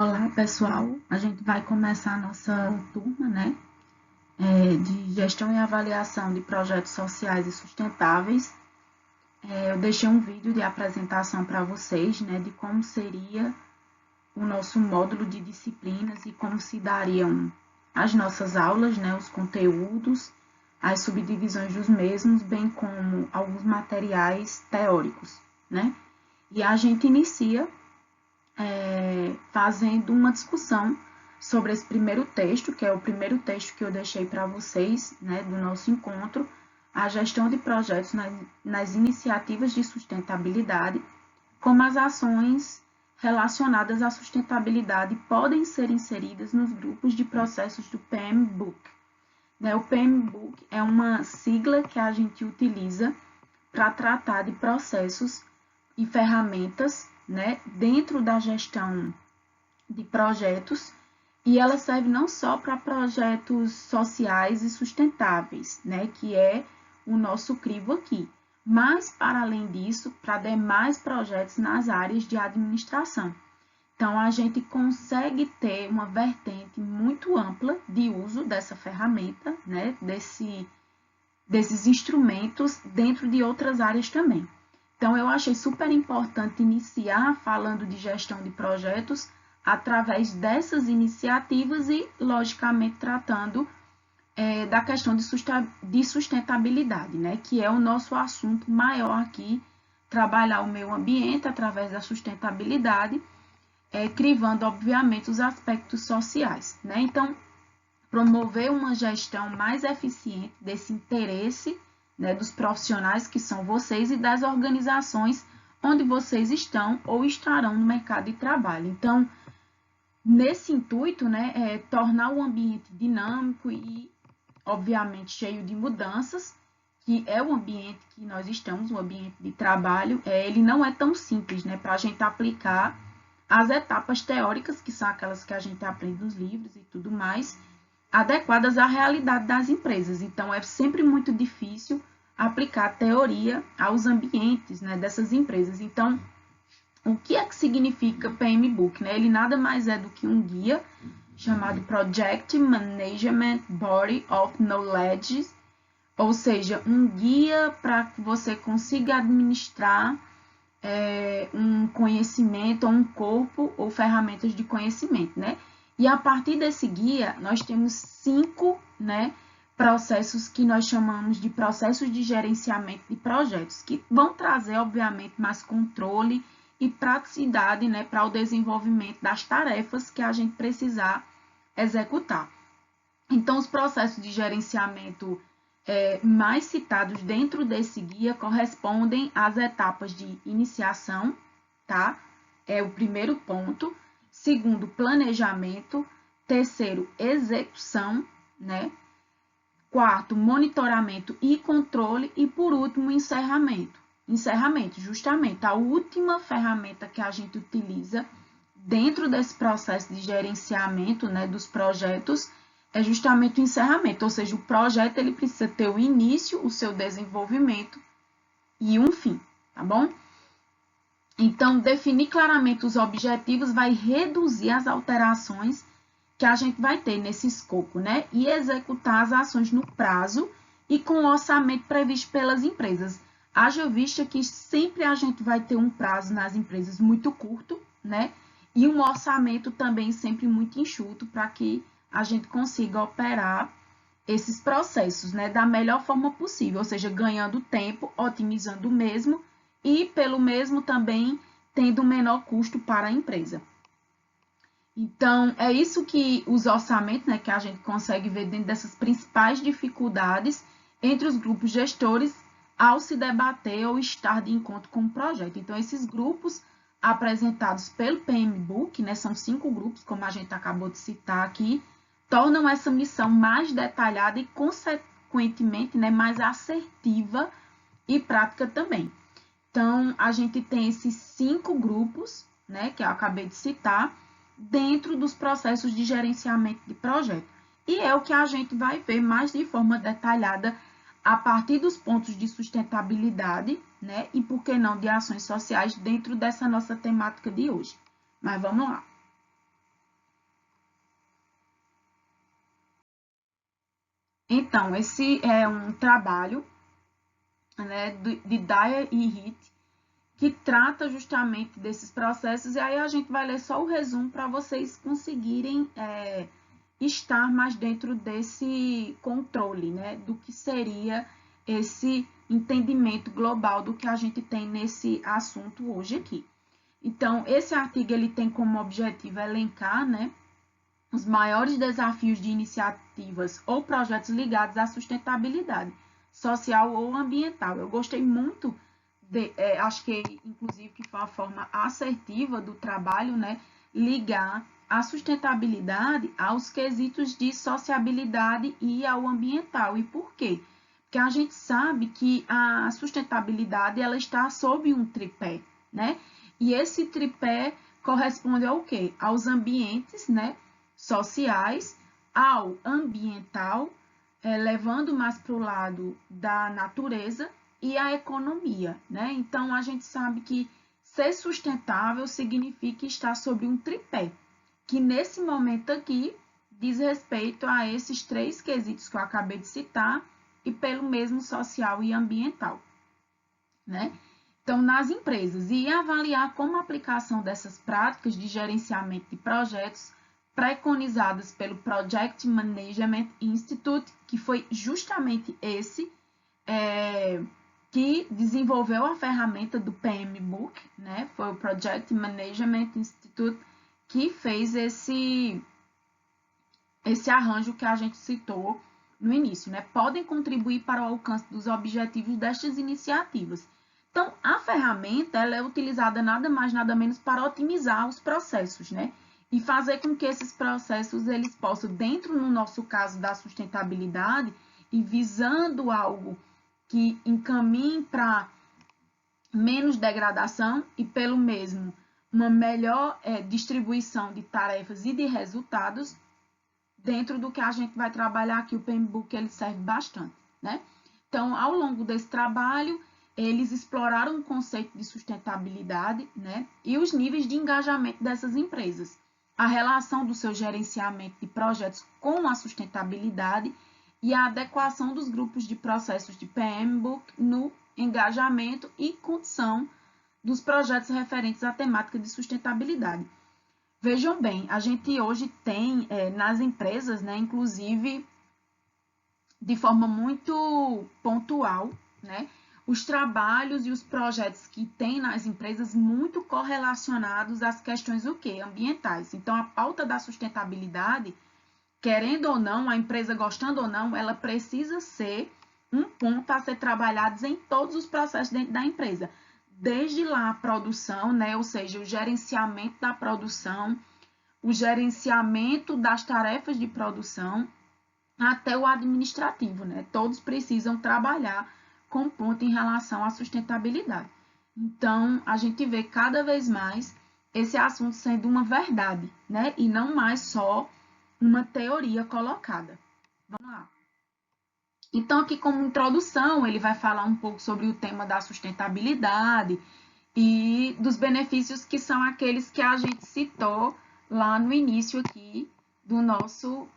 Olá, pessoal. A gente vai começar a nossa turma, né, de gestão e avaliação de projetos sociais e sustentáveis. Eu deixei um vídeo de apresentação para vocês, né, de como seria o nosso módulo de disciplinas e como se dariam as nossas aulas, né, os conteúdos, as subdivisões dos mesmos, bem como alguns materiais teóricos, né? E a gente inicia fazendo uma discussão sobre esse primeiro texto, que é o primeiro texto que eu deixei para vocês, né, do nosso encontro, a gestão de projetos nas iniciativas de sustentabilidade, como as ações relacionadas à sustentabilidade podem ser inseridas nos grupos de processos do PMBOK. O PMBOK é uma sigla que a gente utiliza para tratar de processos e ferramentas, né, dentro da gestão de projetos, e ela serve não só para projetos sociais e sustentáveis, né, que é o nosso crivo aqui, mas para além disso, para demais projetos nas áreas de administração. Então, a gente consegue ter uma vertente muito ampla de uso dessa ferramenta, né, desses instrumentos dentro de outras áreas também. Então, eu achei super importante iniciar falando de gestão de projetos através dessas iniciativas e, logicamente, tratando da questão de sustentabilidade, né? Que é o nosso assunto maior aqui, trabalhar o meio ambiente através da sustentabilidade, crivando, obviamente, os aspectos sociais, né? Então, promover uma gestão mais eficiente desse interesse, né, dos profissionais que são vocês e das organizações onde vocês estão ou estarão no mercado de trabalho. Então, nesse intuito, né, tornar o ambiente dinâmico e, obviamente, cheio de mudanças, que é o ambiente que nós estamos, o ambiente de trabalho, ele não é tão simples, né, para a gente aplicar as etapas teóricas, que são aquelas que a gente aprende nos livros e tudo mais, adequadas à realidade das empresas. Então, é sempre muito difícil aplicar a teoria aos ambientes, né, dessas empresas. Então, o que é que significa PMBOK? Né? Ele nada mais é do que um guia chamado Project Management Body of Knowledge, ou seja, um guia para que você consiga administrar um conhecimento, ou um corpo, ou ferramentas de conhecimento, né? E a partir desse guia, nós temos 5, né, processos que nós chamamos de processos de gerenciamento de projetos, que vão trazer, obviamente, mais controle e praticidade, né, para o desenvolvimento das tarefas que a gente precisar executar. Então, os processos de gerenciamento mais citados dentro desse guia correspondem às etapas de iniciação, tá? É o primeiro ponto. Segundo, planejamento. Terceiro, execução, né? Quarto, monitoramento e controle. E por último, encerramento. Encerramento, justamente a última ferramenta que a gente utiliza dentro desse processo de gerenciamento, né, dos projetos é justamente o encerramento, ou seja, o projeto ele precisa ter o início, o seu desenvolvimento e um fim, tá bom? Então, definir claramente os objetivos vai reduzir as alterações que a gente vai ter nesse escopo, né? E executar as ações no prazo e com o orçamento previsto pelas empresas. Haja vista que sempre a gente vai ter um prazo nas empresas muito curto, né? E um orçamento também sempre muito enxuto para que a gente consiga operar esses processos, né, da melhor forma possível, ou seja, ganhando tempo, otimizando o mesmo e, pelo mesmo, também tendo o menor custo para a empresa. Então, é isso que os orçamentos, né, que a gente consegue ver dentro dessas principais dificuldades entre os grupos gestores ao se debater ou estar de encontro com o projeto. Então, esses grupos apresentados pelo PMBOK, né, são 5 grupos, como a gente acabou de citar aqui, tornam essa missão mais detalhada e, consequentemente, né, mais assertiva e prática também. Então, a gente tem esses 5 grupos, né, que eu acabei de citar, dentro dos processos de gerenciamento de projeto. E é o que a gente vai ver mais de forma detalhada a partir dos pontos de sustentabilidade, né, e por que não de ações sociais dentro dessa nossa temática de hoje. Mas vamos lá. Então, esse é um trabalho, né, de Dyer e Heath, que trata justamente desses processos, e aí a gente vai ler só o resumo para vocês conseguirem estar mais dentro desse controle, né, do que seria esse entendimento global do que a gente tem nesse assunto hoje aqui. Então, esse artigo ele tem como objetivo elencar, né, os maiores desafios de iniciativas ou projetos ligados à sustentabilidade social ou ambiental. Eu gostei muito, acho que inclusive que foi uma forma assertiva do trabalho, né, ligar a sustentabilidade aos quesitos de sociabilidade e ao ambiental. E por quê? Porque a gente sabe que a sustentabilidade ela está sob um tripé, né? E esse tripé corresponde ao quê? Aos ambientes, né, sociais, ao ambiental, levando mais para o lado da natureza e a economia, né? Então a gente sabe que ser sustentável significa estar sobre um tripé, que nesse momento aqui diz respeito a esses três quesitos que eu acabei de citar e pelo mesmo social e ambiental, né? Então, nas empresas, e avaliar como a aplicação dessas práticas de gerenciamento de projetos preconizadas pelo Project Management Institute, que foi justamente esse que desenvolveu a ferramenta do PMBOK, né? Foi o Project Management Institute que fez esse arranjo que a gente citou no início, né? Podem contribuir para o alcance dos objetivos destas iniciativas. Então, a ferramenta ela é utilizada nada mais, nada menos para otimizar os processos, né? E fazer com que esses processos eles possam, dentro, no nosso caso, da sustentabilidade, e visando algo que encaminhe para menos degradação e, pelo mesmo, uma melhor distribuição de tarefas e de resultados, dentro do que a gente vai trabalhar aqui, o PMBOK ele serve bastante, né? Então, ao longo desse trabalho, eles exploraram o conceito de sustentabilidade, né? E os níveis de engajamento dessas empresas, a relação do seu gerenciamento de projetos com a sustentabilidade e a adequação dos grupos de processos de PMBOK no engajamento e condição dos projetos referentes à temática de sustentabilidade. Vejam bem, a gente hoje tem nas empresas, né, inclusive de forma muito pontual, né, os trabalhos e os projetos que tem nas empresas muito correlacionados às questões o quê? Ambientais. Então, a pauta da sustentabilidade, querendo ou não, a empresa gostando ou não, ela precisa ser um ponto a ser trabalhado em todos os processos dentro da empresa. Desde lá a produção, né, ou seja, o gerenciamento da produção, o gerenciamento das tarefas de produção, até o administrativo, né? Todos precisam trabalhar com ponto em relação à sustentabilidade. Então, a gente vê cada vez mais esse assunto sendo uma verdade, né? E não mais só uma teoria colocada. Vamos lá. Então, aqui como introdução, ele vai falar um pouco sobre o tema da sustentabilidade e dos benefícios que são aqueles que a gente citou lá no início aqui do nosso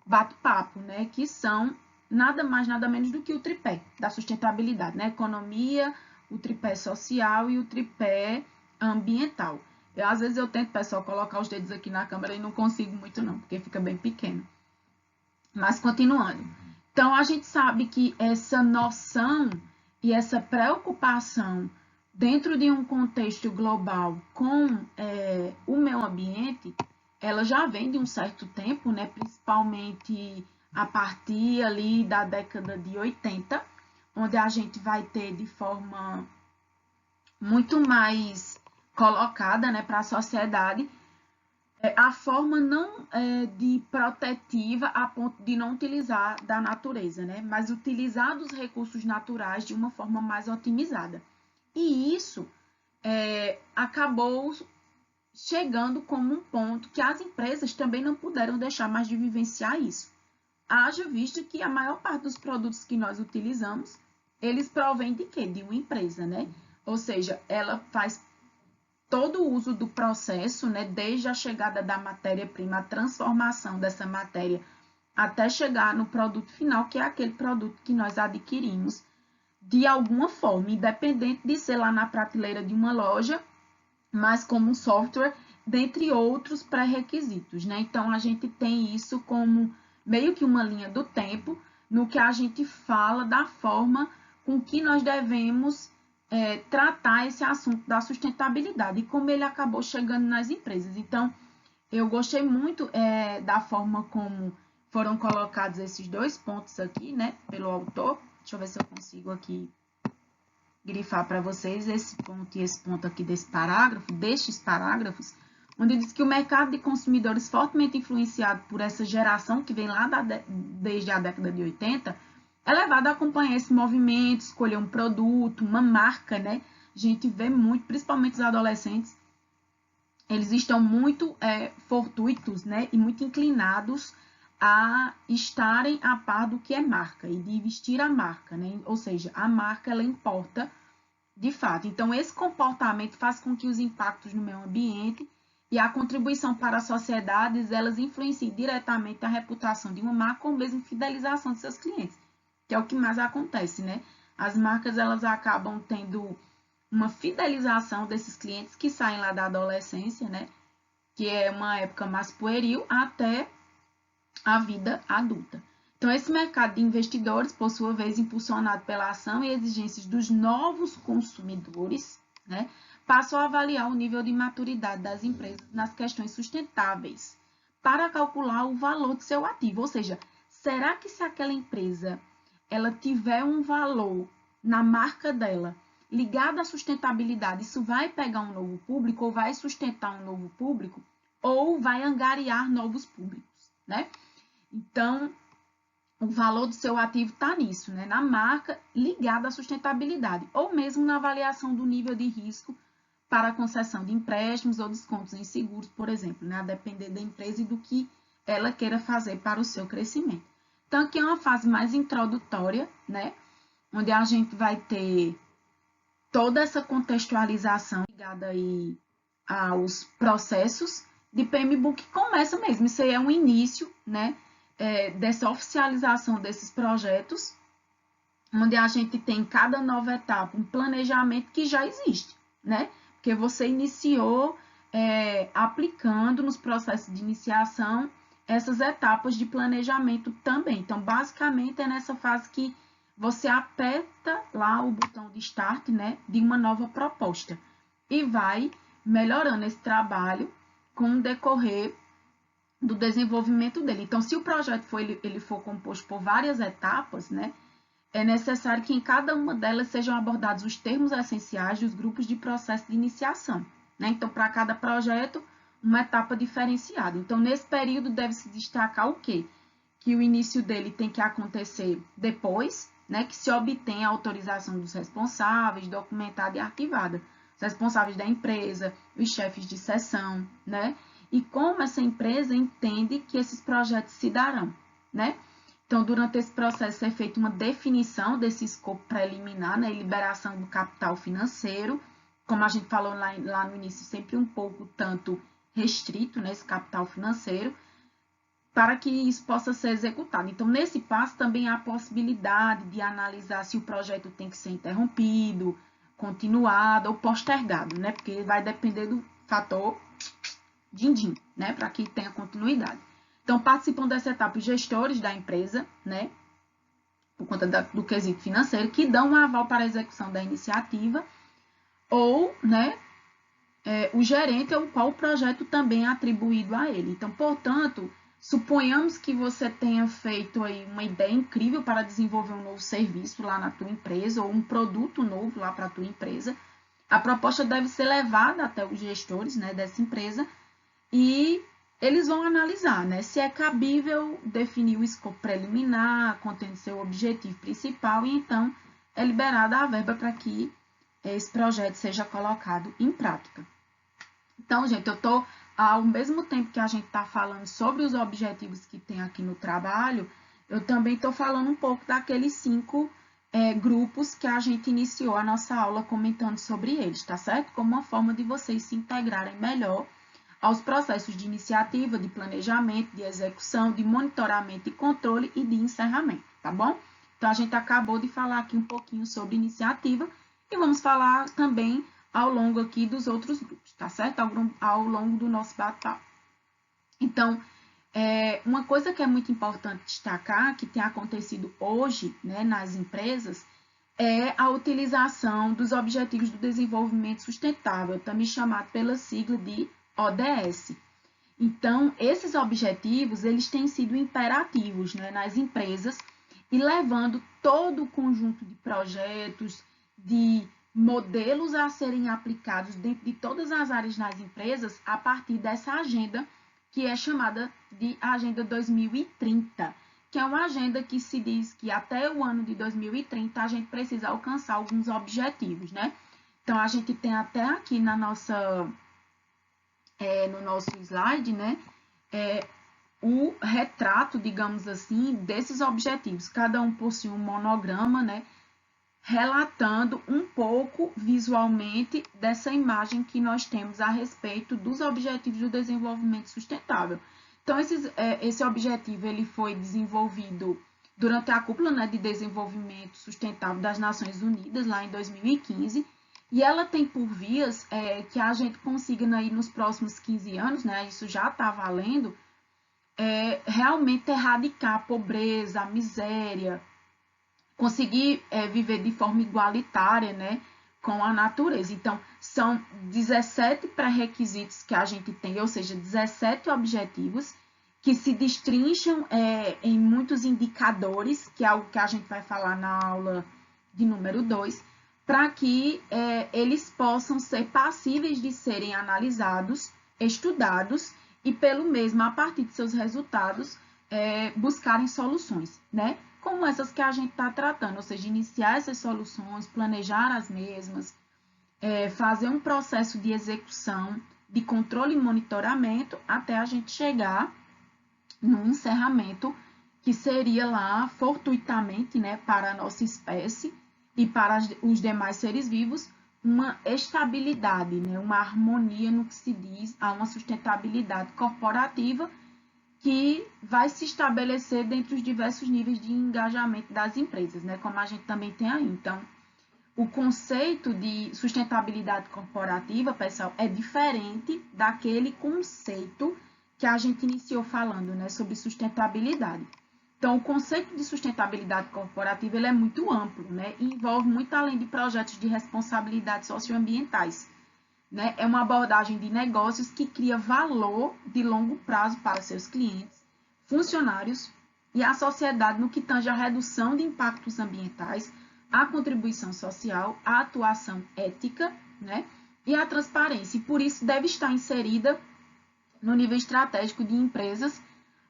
bate-papo, né? Que são nada mais, nada menos do que o tripé da sustentabilidade, né? Economia, o tripé social e o tripé ambiental. Às vezes eu tento, pessoal, colocar os dedos aqui na câmera e não consigo muito não, porque fica bem pequeno. Mas continuando. Então, a gente sabe que essa noção e essa preocupação dentro de um contexto global com o meio ambiente, ela já vem de um certo tempo, né? Principalmente a partir ali da década de 80, onde a gente vai ter de forma muito mais colocada, né, para a sociedade a forma não de protetiva a ponto de não utilizar da natureza, né? Mas utilizar dos recursos naturais de uma forma mais otimizada. E isso acabou chegando como um ponto que as empresas também não puderam deixar mais de vivenciar isso. Haja visto que a maior parte dos produtos que nós utilizamos, eles provêm de quê? De uma empresa, né? Ou seja, ela faz todo o uso do processo, né, desde a chegada da matéria-prima, a transformação dessa matéria até chegar no produto final, que é aquele produto que nós adquirimos de alguma forma, independente de ser lá na prateleira de uma loja, mas como um software, dentre outros pré-requisitos, né? Então, a gente tem isso como meio que uma linha do tempo, no que a gente fala da forma com que nós devemos tratar esse assunto da sustentabilidade e como ele acabou chegando nas empresas. Então, eu gostei muito da forma como foram colocados esses dois pontos aqui, né, pelo autor. Deixa eu ver se eu consigo aqui grifar para vocês esse ponto e esse ponto aqui desse parágrafo, destes parágrafos, onde diz que o mercado de consumidores fortemente influenciado por essa geração que vem lá desde a década de 80, é levado a acompanhar esse movimento, escolher um produto, uma marca, né? A gente vê muito, principalmente os adolescentes, eles estão muito fortuitos, né? E muito inclinados a estarem a par do que é marca e de vestir a marca, né? Ou seja, a marca, ela importa de fato. Então, esse comportamento faz com que os impactos no meio ambiente e a contribuição para as sociedades, elas influenciem diretamente a reputação de uma marca ou mesmo fidelização de seus clientes, que é o que mais acontece, né? As marcas, elas acabam tendo uma fidelização desses clientes que saem lá da adolescência, né? Que é uma época mais pueril até a vida adulta. Então, esse mercado de investidores, por sua vez, impulsionado pela ação e exigências dos novos consumidores, né, passou a avaliar o nível de maturidade das empresas nas questões sustentáveis para calcular o valor do seu ativo. Ou seja, será que se aquela empresa ela tiver um valor na marca dela ligado à sustentabilidade, isso vai pegar um novo público ou vai sustentar um novo público ou vai angariar novos públicos, né? Então, o valor do seu ativo está nisso, né? Na marca ligada à sustentabilidade, ou mesmo na avaliação do nível de risco para a concessão de empréstimos ou descontos em seguros, por exemplo, né? A depender da empresa e do que ela queira fazer para o seu crescimento. Então, aqui é uma fase mais introdutória, né? Onde a gente vai ter toda essa contextualização ligada aí aos processos de PMBOK, que começa mesmo. Isso aí é um início, né? Dessa oficialização desses projetos, onde a gente tem em cada nova etapa um planejamento que já existe, né? Porque você iniciou aplicando nos processos de iniciação essas etapas de planejamento também. Então, basicamente, é nessa fase que você aperta lá o botão de start, né, de uma nova proposta e vai melhorando esse trabalho com o decorrer do desenvolvimento dele. Então, se o projeto ele for composto por várias etapas, né, é necessário que em cada uma delas sejam abordados os termos essenciais dos grupos de processo de iniciação, né? Então, para cada projeto, uma etapa diferenciada. Então, nesse período deve-se destacar o quê? Que o início dele tem que acontecer depois, né, que se obtém a autorização dos responsáveis, documentada e arquivada. Os responsáveis da empresa, os chefes de seção, né? E como essa empresa entende que esses projetos se darão, né? Então, durante esse processo é feita uma definição desse escopo preliminar, né, e liberação do capital financeiro, como a gente falou lá no início, sempre um pouco tanto restrito, né, esse capital financeiro, para que isso possa ser executado. Então, nesse passo também há a possibilidade de analisar se o projeto tem que ser interrompido, continuado ou postergado, né, porque vai depender do fator din-din, né, para que tenha continuidade. Então, participam dessa etapa os gestores da empresa, né, por conta do quesito financeiro, que dão um aval para a execução da iniciativa, ou, né, o gerente ao qual o projeto também é atribuído a ele. Então, portanto, suponhamos que você tenha feito aí uma ideia incrível para desenvolver um novo serviço lá na tua empresa, ou um produto novo lá para a tua empresa. A proposta deve ser levada até os gestores, né, dessa empresa, e eles vão analisar, né, se é cabível definir o escopo preliminar, contendo seu objetivo principal, e então é liberada a verba para que esse projeto seja colocado em prática. Então, gente, eu estou, ao mesmo tempo que a gente está falando sobre os objetivos que tem aqui no trabalho, eu também estou falando um pouco daqueles 5 grupos que a gente iniciou a nossa aula comentando sobre eles, tá certo? Como uma forma de vocês se integrarem melhor aos processos de iniciativa, de planejamento, de execução, de monitoramento e controle e de encerramento, tá bom? Então, a gente acabou de falar aqui um pouquinho sobre iniciativa e vamos falar também ao longo aqui dos outros grupos, tá certo? Ao longo do nosso bate-papo. Então, uma coisa que é muito importante destacar, que tem acontecido hoje, né, nas empresas, é a utilização dos Objetivos do Desenvolvimento Sustentável, também chamado pela sigla de ODS. Então, esses objetivos, eles têm sido imperativos, né, nas empresas e levando todo o conjunto de projetos, de modelos a serem aplicados dentro de todas as áreas nas empresas a partir dessa agenda que é chamada de Agenda 2030, que é uma agenda que se diz que até o ano de 2030 a gente precisa alcançar alguns objetivos, né? Então, a gente tem até aqui no nosso slide, né, o retrato, digamos assim, desses objetivos. Cada um possui um monograma, né, relatando um pouco visualmente dessa imagem que nós temos a respeito dos Objetivos do Desenvolvimento Sustentável. Então, esse objetivo ele foi desenvolvido durante a Cúpula, né, de Desenvolvimento Sustentável das Nações Unidas, lá em 2015, e ela tem por vias que a gente consiga, aí, nos próximos 15 anos, né, isso já está valendo, realmente erradicar a pobreza, a miséria, conseguir viver de forma igualitária, né, com a natureza. Então, são 17 pré-requisitos que a gente tem, ou seja, 17 objetivos que se destrincham em muitos indicadores, que é algo que a gente vai falar na aula de número 2, para que eles possam ser passíveis de serem analisados, estudados e, pelo mesmo, a partir de seus resultados, buscarem soluções, né? Como essas que a gente está tratando, ou seja, iniciar essas soluções, planejar as mesmas, fazer um processo de execução, de controle e monitoramento, até a gente chegar no encerramento, que seria lá, fortuitamente, né, para a nossa espécie e para os demais seres vivos, uma estabilidade, né, uma harmonia no que se diz a uma sustentabilidade corporativa, que vai se estabelecer dentre os diversos níveis de engajamento das empresas, né? Como a gente também tem aí. Então, o conceito de sustentabilidade corporativa, pessoal, é diferente daquele conceito que a gente iniciou falando, né? Sobre sustentabilidade. Então, o conceito de sustentabilidade corporativa ele é muito amplo, né? E envolve muito além de projetos de responsabilidade socioambientais. Né? É uma abordagem de negócios que cria valor de longo prazo para seus clientes, funcionários e a sociedade no que tange à redução de impactos ambientais, à contribuição social, à atuação ética, né? E à transparência. E por isso deve estar inserida no nível estratégico de empresas,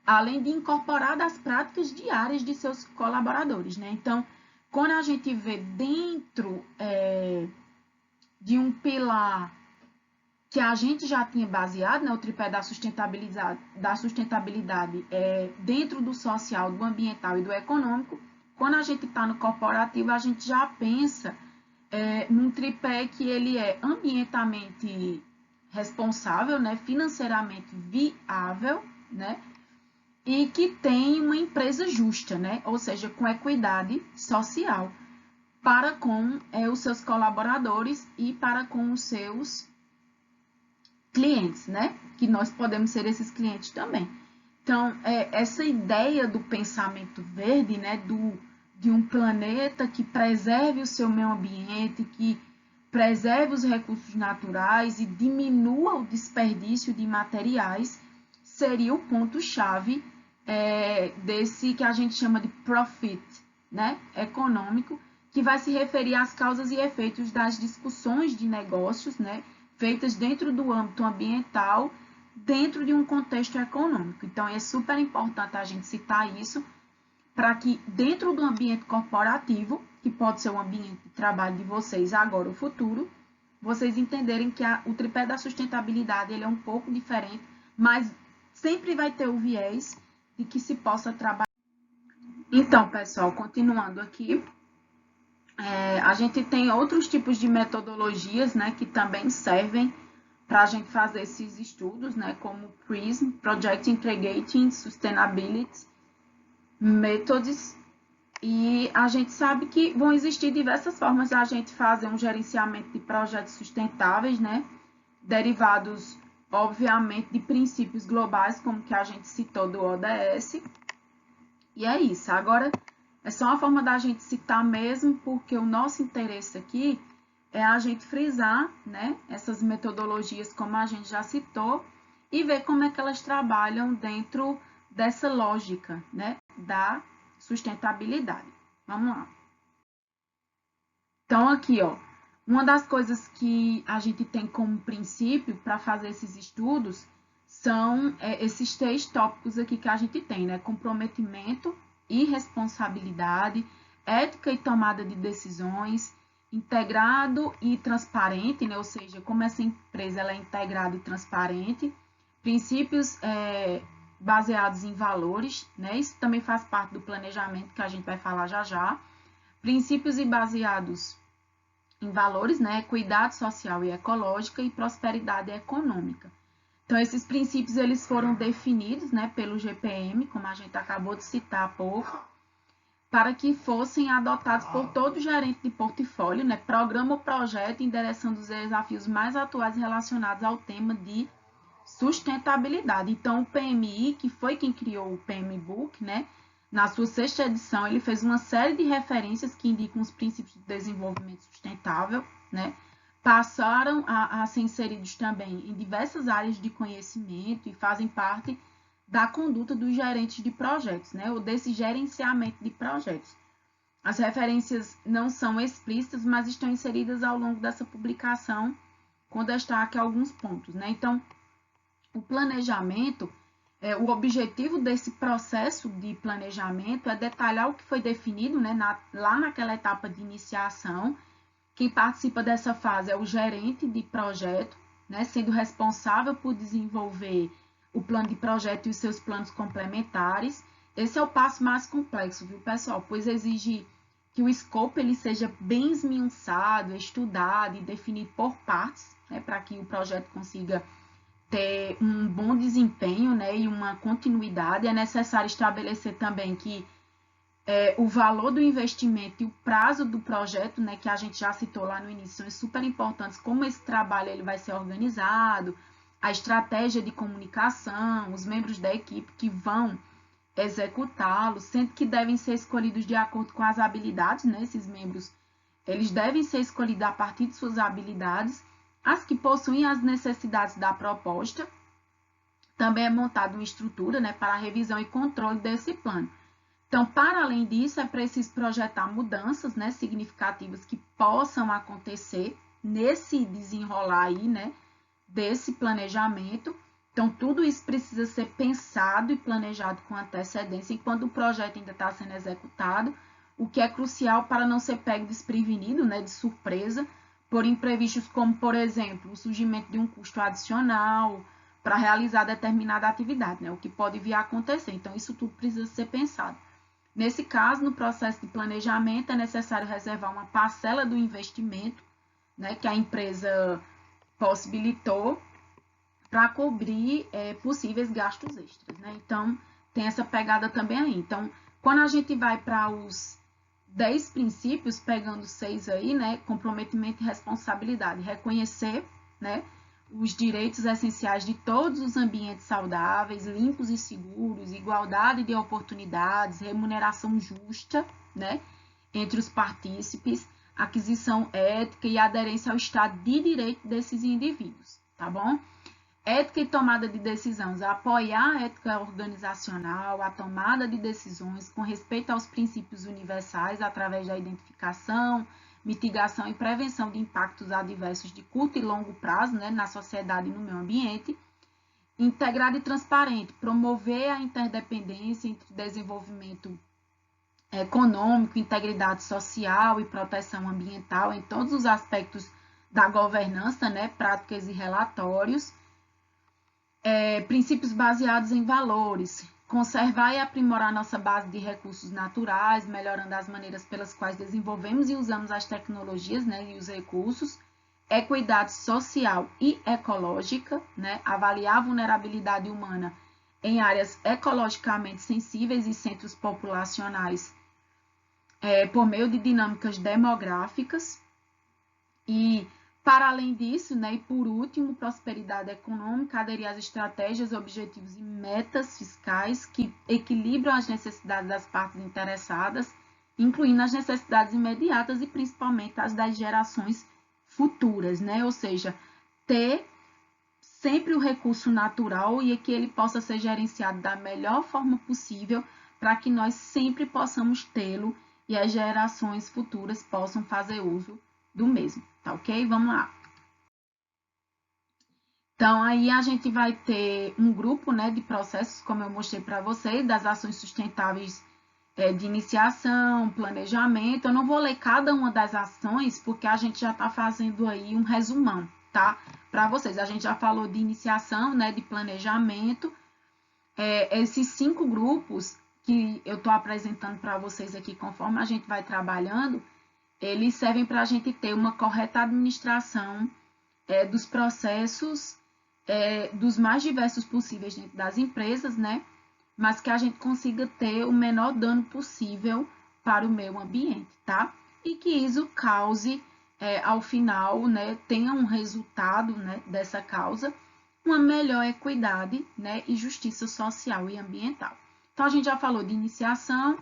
além de incorporar as práticas diárias de seus colaboradores. Né? Então, quando a gente vê dentro de um pilar que a gente já tinha baseado, né, o tripé da sustentabilidade dentro do social, do ambiental e do econômico, quando a gente está no corporativo, a gente já pensa num tripé que ele é ambientalmente responsável, né, financeiramente viável, né, e que tem uma empresa justa, né, ou seja, com equidade social para com os seus colaboradores e para com os seus clientes, né? Que nós podemos ser esses clientes também. Então, essa ideia do pensamento verde, né? De um planeta que preserve o seu meio ambiente, que preserve os recursos naturais e diminua o desperdício de materiais, seria o ponto-chave desse que a gente chama de profit, né? Econômico, que vai se referir às causas e efeitos das discussões de negócios, né? Feitas dentro do âmbito ambiental, dentro de um contexto econômico. Então, é super importante a gente citar isso, para que dentro do ambiente corporativo, que pode ser o ambiente de trabalho de vocês agora ou futuro, vocês entenderem que o tripé da sustentabilidade ele é um pouco diferente, mas sempre vai ter o viés de que se possa trabalhar. Então, pessoal, continuando aqui, a gente tem outros tipos de metodologias, né, que também servem para a gente fazer esses estudos, né, como PRISM, Project Integrating Sustainability Methods, e a gente sabe que vão existir diversas formas de a gente fazer um gerenciamento de projetos sustentáveis, né, derivados, obviamente, de princípios globais, como que a gente citou do ODS, e é isso. Agora, é só uma forma da gente citar mesmo, porque o nosso interesse aqui é a gente frisar, né, essas metodologias, como a gente já citou, e ver como é que elas trabalham dentro dessa lógica, né, da sustentabilidade. Vamos lá. Então, aqui, ó, uma das coisas que a gente tem como princípio para fazer esses estudos são esses 3 tópicos aqui que a gente tem, né? Comprometimento e responsabilidade, ética e tomada de decisões, integrado e transparente, né? Ou seja, como essa empresa ela é integrada e transparente, princípios baseados em valores, né? Isso também faz parte do planejamento que a gente vai falar já já. Princípios e baseados em valores, né? Equidade social e ecológica e prosperidade econômica. Então, esses princípios eles foram definidos, né, pelo GPM, como a gente acabou de citar há pouco, para que fossem adotados por todo gerente de portfólio, né, programa ou projeto, endereçando os desafios mais atuais relacionados ao tema de sustentabilidade. Então, o PMI, que foi quem criou o PMI Book, né, na sua 6ª edição, ele fez uma série de referências que indicam os princípios de desenvolvimento sustentável, né, passaram a ser inseridos também em diversas áreas de conhecimento e fazem parte da conduta dos gerentes de projetos, né, ou desse gerenciamento de projetos. As referências não são explícitas, mas estão inseridas ao longo dessa publicação, com destaque a alguns pontos, né. Então, o planejamento, o objetivo desse processo de planejamento é detalhar o que foi definido, né, lá naquela etapa de iniciação. Quem participa dessa fase é o gerente de projeto, né, sendo responsável por desenvolver o plano de projeto e os seus planos complementares. Esse é o passo mais complexo, viu, pessoal? Pois exige que o escopo ele seja bem esmiuçado, estudado e definido por partes, né, para que o projeto consiga ter um bom desempenho, né, e uma continuidade. É necessário estabelecer também que o valor do investimento e o prazo do projeto, né, que a gente já citou lá no início, são super importantes, como esse trabalho ele vai ser organizado, a estratégia de comunicação, os membros da equipe que vão executá-lo, sendo que devem ser escolhidos de acordo com as habilidades, né, esses membros, eles devem ser escolhidos a partir de suas habilidades, as que possuem as necessidades da proposta. Também é montada uma estrutura, né, para a revisão e controle desse plano. Então, para além disso, é preciso projetar mudanças, né, significativas que possam acontecer nesse desenrolar aí, né, desse planejamento. Então, tudo isso precisa ser pensado e planejado com antecedência enquanto o projeto ainda está sendo executado, o que é crucial para não ser pego desprevenido, né, de surpresa, por imprevistos como, por exemplo, o surgimento de um custo adicional para realizar determinada atividade, né, o que pode vir a acontecer. Então, isso tudo precisa ser pensado. Nesse caso, no processo de planejamento, é necessário reservar uma parcela do investimento, né, que a empresa possibilitou para cobrir possíveis gastos extras, né? Então, tem essa pegada também aí. Então, quando a gente vai para os 10 princípios, pegando 6 aí, né? Comprometimento e responsabilidade. Reconhecer, né, os direitos essenciais de todos os ambientes saudáveis, limpos e seguros, igualdade de oportunidades, remuneração justa, né, entre os partícipes, aquisição ética e aderência ao Estado de Direito desses indivíduos, tá bom? Ética e tomada de decisões, apoiar a ética organizacional, a tomada de decisões com respeito aos princípios universais através da identificação, mitigação e prevenção de impactos adversos de curto e longo prazo, né, na sociedade e no meio ambiente. Integrado e transparente, promover a interdependência entre desenvolvimento econômico, integridade social e proteção ambiental em todos os aspectos da governança, né, práticas e relatórios. Princípios baseados em valores, conservar e aprimorar nossa base de recursos naturais, melhorando as maneiras pelas quais desenvolvemos e usamos as tecnologias, né, e os recursos, equidade social e ecológica, né? Avaliar a vulnerabilidade humana em áreas ecologicamente sensíveis e centros populacionais por meio de dinâmicas demográficas. E, para além disso, né, e por último, prosperidade econômica, aderir às estratégias, objetivos e metas fiscais que equilibram as necessidades das partes interessadas, incluindo as necessidades imediatas e principalmente as das gerações futuras, né? Ou seja, ter sempre o recurso natural e que ele possa ser gerenciado da melhor forma possível para que nós sempre possamos tê-lo e as gerações futuras possam fazer uso do mesmo, tá ok? Vamos lá. Então, aí a gente vai ter um grupo, né, de processos, como eu mostrei para vocês, das ações sustentáveis de iniciação, planejamento. Eu não vou ler cada uma das ações, porque a gente já está fazendo aí um resumão, tá? Para vocês, a gente já falou de iniciação, né, de planejamento. Esses 5 grupos que eu estou apresentando para vocês aqui, conforme a gente vai trabalhando, eles servem para a gente ter uma correta administração dos processos, dos mais diversos possíveis dentro das empresas, né? Mas que a gente consiga ter o menor dano possível para o meio ambiente, tá? E que isso cause, ao final, né, tenha um resultado, né, dessa causa, uma melhor equidade, né, e justiça social e ambiental. Então, a gente já falou de iniciação,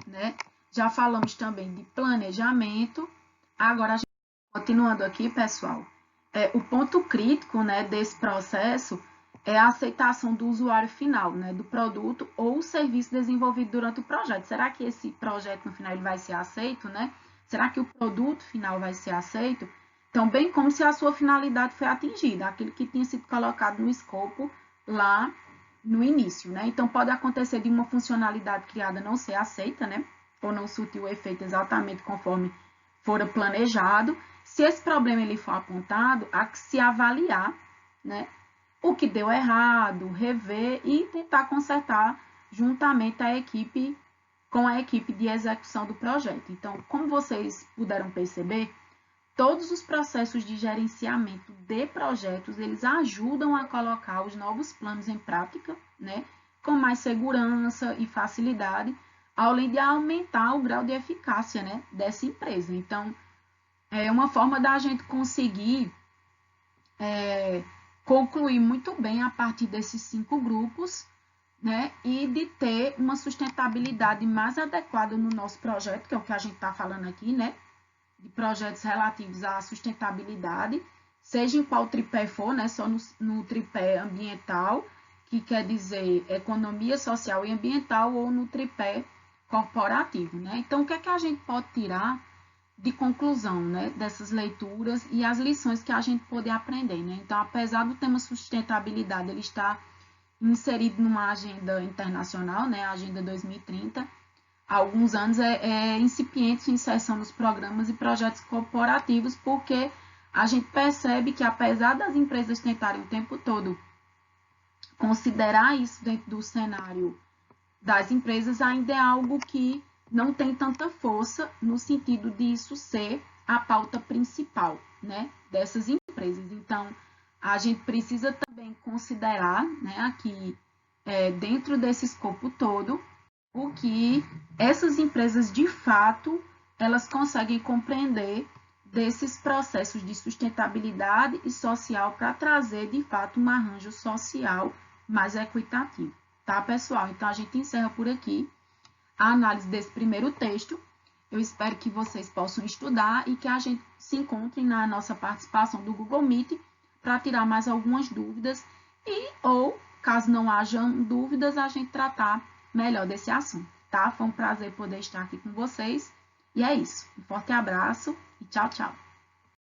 né? Já falamos também de planejamento. Agora, a gente, continuando aqui, pessoal, o ponto crítico, né, desse processo é a aceitação do usuário final, né, do produto ou serviço desenvolvido durante o projeto. Será que esse projeto, no final, ele vai ser aceito, né? Será que o produto final vai ser aceito? Então, bem como se a sua finalidade foi atingida, aquilo que tinha sido colocado no escopo lá no início, né? Então, pode acontecer de uma funcionalidade criada não ser aceita, né? Ou não surtir o efeito exatamente conforme fora planejado. Se esse problema ele for apontado, há que se avaliar, né, o que deu errado, rever e tentar consertar juntamente com a equipe de execução do projeto. Então, como vocês puderam perceber, todos os processos de gerenciamento de projetos, eles ajudam a colocar os novos planos em prática, né, com mais segurança e facilidade, além de aumentar o grau de eficácia, né, dessa empresa. Então, é uma forma da gente conseguir concluir muito bem a partir desses 5 grupos, né, e de ter uma sustentabilidade mais adequada no nosso projeto, que é o que a gente está falando aqui, né, de projetos relativos à sustentabilidade, seja em qual tripé for, né, só no tripé ambiental, que quer dizer economia social e ambiental, ou no tripé corporativo, né. Então, o que é que a gente pode tirar de conclusão, né, dessas leituras e as lições que a gente pode aprender, né? Então, apesar do tema sustentabilidade, ele está inserido numa agenda internacional, né, a Agenda 2030, há alguns anos é incipiente sua inserção nos programas e projetos corporativos, porque a gente percebe que, apesar das empresas tentarem o tempo todo considerar isso dentro do cenário das empresas, ainda é algo que não tem tanta força no sentido de isso ser a pauta principal, né, dessas empresas. Então, a gente precisa também considerar, né, aqui, dentro desse escopo todo, o que essas empresas, de fato, elas conseguem compreender desses processos de sustentabilidade e social para trazer, de fato, um arranjo social mais equitativo. Tá, pessoal? Então, a gente encerra por aqui a análise desse primeiro texto. Eu espero que vocês possam estudar e que a gente se encontre na nossa participação do Google Meet para tirar mais algumas dúvidas ou, caso não hajam dúvidas, a gente tratar melhor desse assunto, tá? Foi um prazer poder estar aqui com vocês. E é isso. Um forte abraço e tchau, tchau.